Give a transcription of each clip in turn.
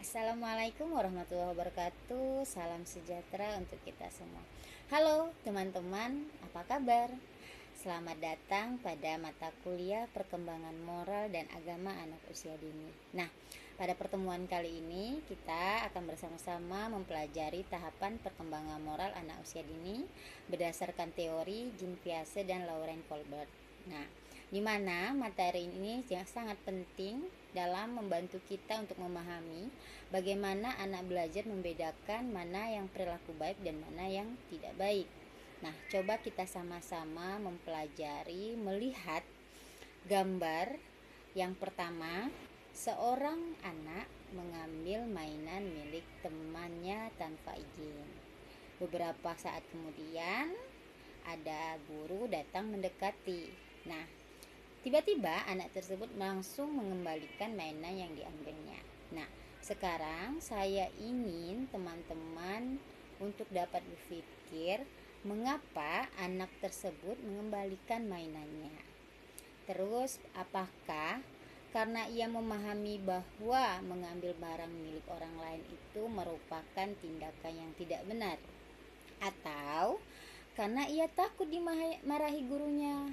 Assalamualaikum warahmatullahi wabarakatuh. Salam sejahtera untuk kita semua. Halo teman-teman, apa kabar? Selamat datang pada mata kuliah Perkembangan Moral dan Agama Anak Usia Dini. Nah, pada pertemuan kali ini kita akan bersama-sama mempelajari tahapan perkembangan moral anak usia dini berdasarkan teori Jean Piaget dan Laurent Colbert. Nah, di mana materi ini sangat penting dalam membantu kita untuk memahami bagaimana anak belajar membedakan mana yang perilaku baik dan mana yang tidak baik. Nah, coba kita sama-sama mempelajari, melihat gambar yang pertama. Seorang anak mengambil mainan milik temannya tanpa izin. Beberapa saat kemudian ada guru datang mendekati. Nah, tiba-tiba anak tersebut langsung mengembalikan mainan yang diambilnya. Nah, sekarang saya ingin teman-teman untuk dapat berpikir mengapa anak tersebut mengembalikan mainannya. Terus, apakah karena ia memahami bahwa mengambil barang milik orang lain itu merupakan tindakan yang tidak benar? Atau karena ia takut dimarahi gurunya?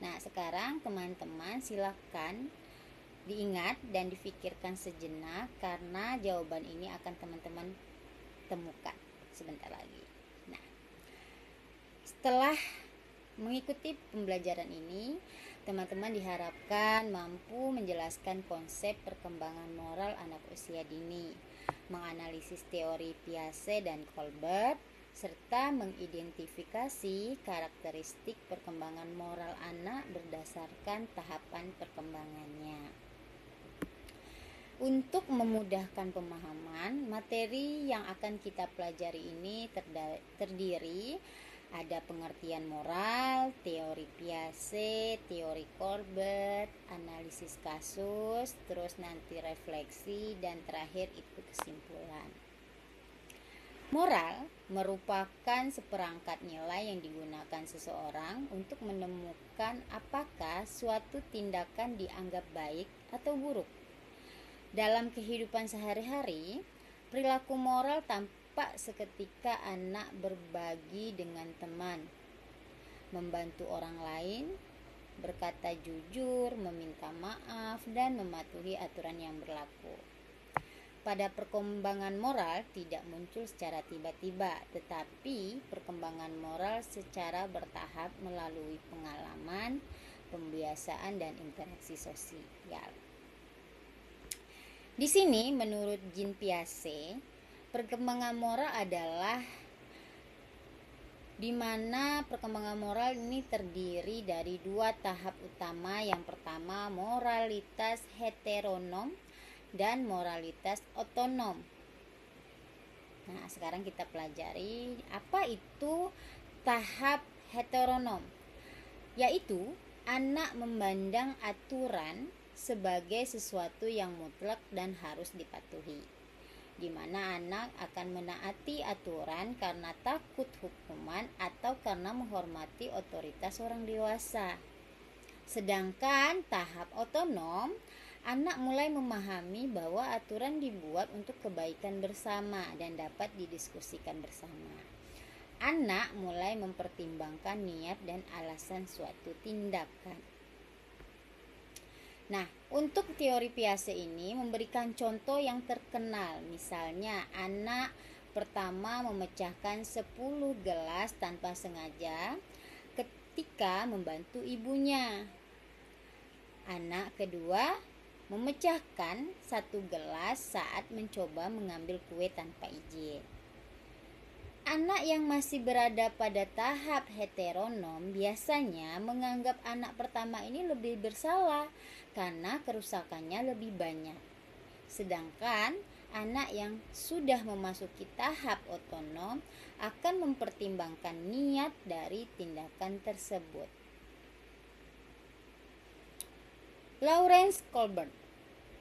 Nah, sekarang teman-teman silakan diingat dan difikirkan sejenak karena jawaban ini akan teman-teman temukan sebentar lagi. Nah, setelah mengikuti pembelajaran ini, teman-teman diharapkan mampu menjelaskan konsep perkembangan moral anak usia dini, menganalisis teori Piaget dan Colbert, serta mengidentifikasi karakteristik perkembangan moral anak berdasarkan tahapan perkembangannya. Untuk memudahkan pemahaman, materi yang akan kita pelajari ini terdiri ada pengertian moral, teori Piaget, teori Colbert, analisis kasus, terus nanti refleksi, dan terakhir itu kesimpulan. Moral merupakan seperangkat nilai yang digunakan seseorang untuk menemukan apakah suatu tindakan dianggap baik atau buruk. Dalam kehidupan sehari-hari, perilaku moral tampak seketika anak berbagi dengan teman, membantu orang lain, berkata jujur, meminta maaf, dan mematuhi aturan yang berlaku. Pada perkembangan moral tidak muncul secara tiba-tiba, tetapi perkembangan moral secara bertahap melalui pengalaman, pembiasaan, dan interaksi sosial. Di sini menurut Jean Piaget, perkembangan moral adalah di mana perkembangan moral ini terdiri dari dua tahap utama. Yang pertama, moralitas heteronom dan moralitas otonom. Nah, sekarang kita pelajari apa itu tahap heteronom, yaitu anak memandang aturan sebagai sesuatu yang mutlak dan harus dipatuhi, di mana anak akan menaati aturan karena takut hukuman atau karena menghormati otoritas orang dewasa. Sedangkan tahap otonom, anak mulai memahami bahwa aturan dibuat untuk kebaikan bersama dan dapat didiskusikan bersama. Anak mulai mempertimbangkan niat dan alasan suatu tindakan. Nah, untuk teori Piaget ini memberikan contoh yang terkenal. Misalnya, anak pertama memecahkan 10 gelas tanpa sengaja ketika membantu ibunya. Anak kedua memecahkan 1 gelas saat mencoba mengambil kue tanpa izin. Anak yang masih berada pada tahap heteronom biasanya menganggap anak pertama ini lebih bersalah karena kerusakannya lebih banyak. Sedangkan anak yang sudah memasuki tahap otonom akan mempertimbangkan niat dari tindakan tersebut. Laurent Colbert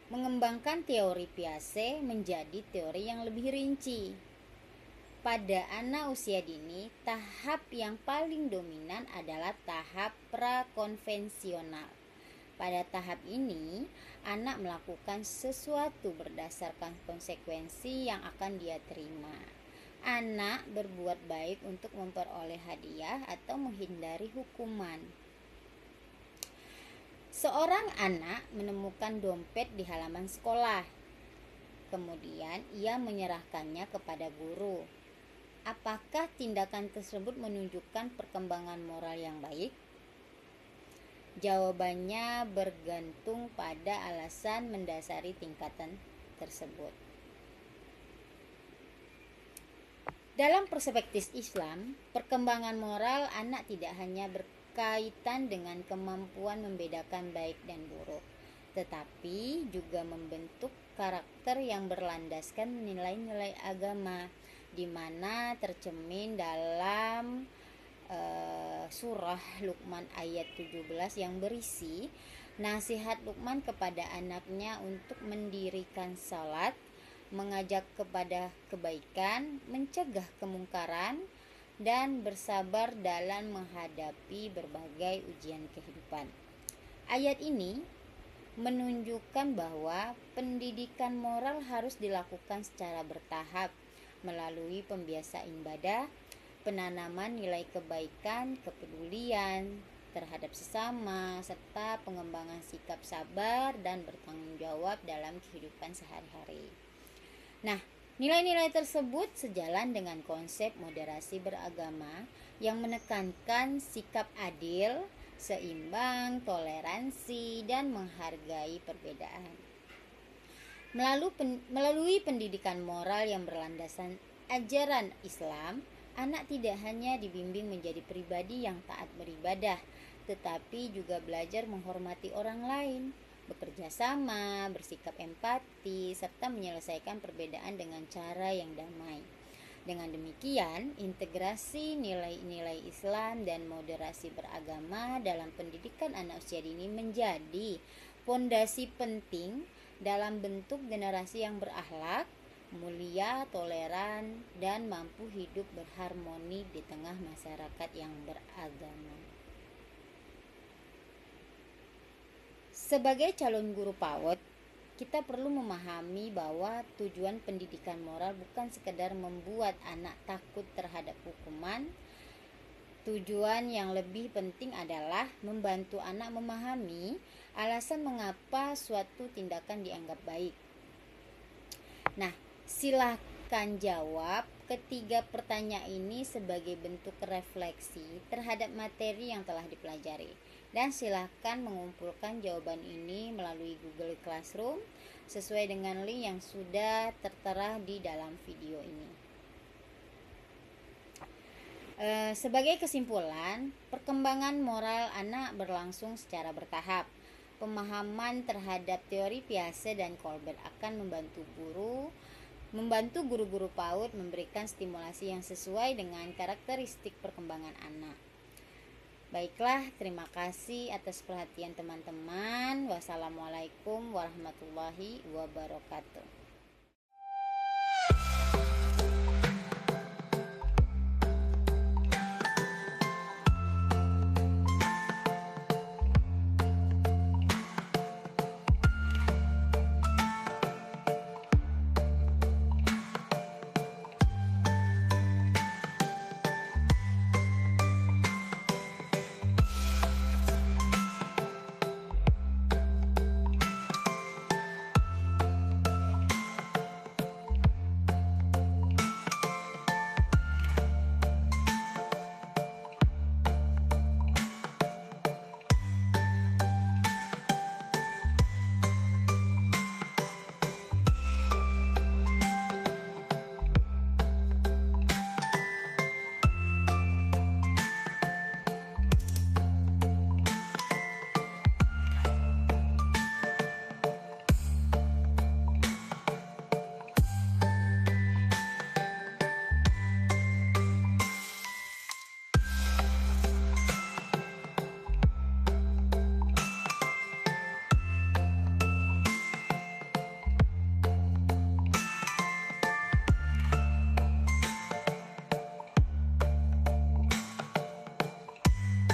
mengembangkan teori Piaget menjadi teori yang lebih rinci. Pada anak usia dini, tahap yang paling dominan adalah tahap prakonvensional. Pada tahap ini, anak melakukan sesuatu berdasarkan konsekuensi yang akan dia terima. Anak berbuat baik untuk memperoleh hadiah atau menghindari hukuman. Seorang anak menemukan dompet di halaman sekolah. Kemudian ia menyerahkannya kepada guru. Apakah tindakan tersebut menunjukkan perkembangan moral yang baik? Jawabannya bergantung pada alasan mendasari tingkatan tersebut. Dalam perspektif Islam, perkembangan moral anak tidak hanya berkaitan dengan kemampuan membedakan baik dan buruk, tetapi juga membentuk karakter yang berlandaskan nilai-nilai agama, di mana tercermin dalam surah Luqman ayat 17 yang berisi nasihat Luqman kepada anaknya untuk mendirikan salat, mengajak kepada kebaikan, mencegah kemungkaran, dan bersabar dalam menghadapi berbagai ujian kehidupan. Ayat ini menunjukkan bahwa pendidikan moral harus dilakukan secara bertahap melalui pembiasaan ibadah, penanaman nilai kebaikan, kepedulian terhadap sesama, serta pengembangan sikap sabar dan bertanggung jawab dalam kehidupan sehari-hari. Nah, nilai-nilai tersebut sejalan dengan konsep moderasi beragama yang menekankan sikap adil, seimbang, toleransi, dan menghargai perbedaan. Melalui pendidikan moral yang berlandaskan ajaran Islam, anak tidak hanya dibimbing menjadi pribadi yang taat beribadah, tetapi juga belajar menghormati orang lain, bekerja sama, bersikap empati, serta menyelesaikan perbedaan dengan cara yang damai. Dengan demikian, integrasi nilai-nilai Islam dan moderasi beragama dalam pendidikan anak usia dini menjadi fondasi penting dalam bentuk generasi yang berakhlak, mulia, toleran, dan mampu hidup berharmoni di tengah masyarakat yang beragama. Sebagai calon guru PAUD, kita perlu memahami bahwa tujuan pendidikan moral bukan sekedar membuat anak takut terhadap hukuman. Tujuan yang lebih penting adalah membantu anak memahami alasan mengapa suatu tindakan dianggap baik. Nah, silakan jawab ketiga pertanyaan ini sebagai bentuk refleksi terhadap materi yang telah dipelajari. Dan silakan mengumpulkan jawaban ini melalui Google Classroom sesuai dengan link yang sudah tertera di dalam video ini. Sebagai kesimpulan, perkembangan moral anak berlangsung secara bertahap. Pemahaman terhadap teori Piaget dan Colbert akan membantu guru-guru PAUD memberikan stimulasi yang sesuai dengan karakteristik perkembangan anak. Baiklah, terima kasih atas perhatian teman-teman. Wassalamualaikum warahmatullahi wabarakatuh.